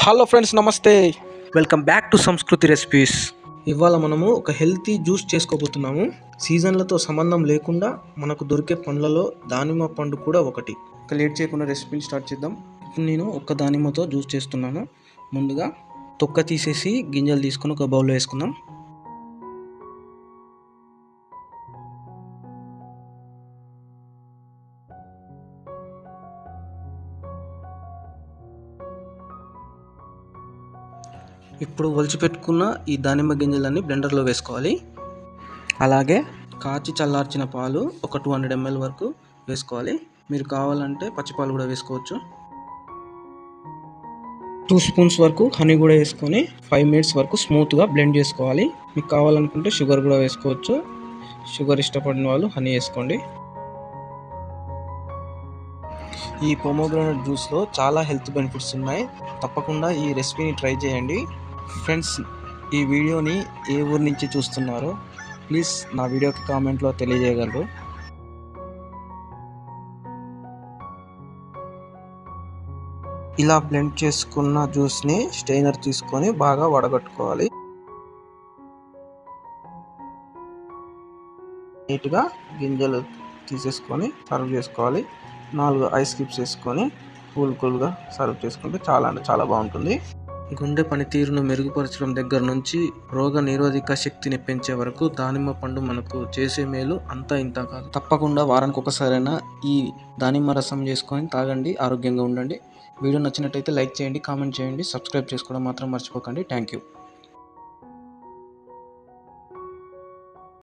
Hello friends, నమస్తే. Welcome back to సంస్కృతి recipes. ఇవాళ మనము ఒక హెల్తీ జ్యూస్ చేసుకోబోతున్నాము. సీజన్లతో సంబంధం లేకుండా మనకు దొరికే పండ్లలో దానిమ్మ పండు కూడా ఒకటి. ఒక లేట్ చేయకుండా రెసిపీని స్టార్ట్ చేద్దాం. ఇప్పుడు నేను ఒక దానిమ్మతో జ్యూస్ చేస్తున్నాను. ముందుగా తొక్క తీసేసి గింజలు తీసుకొని ఒక బౌల్లో వేసుకుందాం. ఇప్పుడు ఒలిచిపెట్టుకున్న ఈ దానిమ్మ గింజలన్నీ బ్లెండర్లో వేసుకోవాలి. అలాగే కాచి చల్లార్చిన పాలు ఒక 200 ml వరకు వేసుకోవాలి. మీరు కావాలంటే పచ్చిపాలు కూడా వేసుకోవచ్చు. 2 స్పూన్స్ వరకు హనీ కూడా వేసుకొని 5 minutes వరకు స్మూత్గా బ్లెండ్ చేసుకోవాలి. మీకు కావాలనుకుంటే షుగర్ కూడా వేసుకోవచ్చు. షుగర్ ఇష్టపడిన వాళ్ళు హనీ వేసుకోండి. ఈ పొమోగ్రానేట్ జ్యూస్లో చాలా హెల్త్ బెనిఫిట్స్ ఉన్నాయి. తప్పకుండా ఈ రెసిపీని ట్రై చేయండి. ఫ్రెండ్స్, ఈ వీడియోని ఏ ఊరు నుంచి చూస్తున్నారో ప్లీజ్ నా వీడియోకి కామెంట్లో తెలియజేయగలరు. ఇలా బ్లెండ్ చేసుకున్న జ్యూస్ని స్ట్రెయినర్ తీసుకొని బాగా వడగట్టుకోవాలి. నీట్గా గింజలు తీసేసుకొని సర్వ్ చేసుకోవాలి. 4 ఐస్ క్యూబ్స్ వేసుకొని కూల్గా సర్వ్ చేసుకుంటే చాలా అంటే చాలా బాగుంటుంది. గుండె పనితీరును మెరుగుపరచడం దగ్గర నుంచి రోగ నిరోధక శక్తిని పెంచే వరకు దానిమ్మ పండు మనకు చేసే మేలు అంతా ఇంత కాదు. తప్పకుండా వారానికి ఒకసారైనా ఈ దానిమ్మ రసం చేసుకొని తాగండి, ఆరోగ్యంగా ఉండండి. వీడియో నచ్చినట్టయితే లైక్ చేయండి, కామెంట్ చేయండి, సబ్స్క్రైబ్ చేసుకోవడం మాత్రం మర్చిపోకండి. Thank you.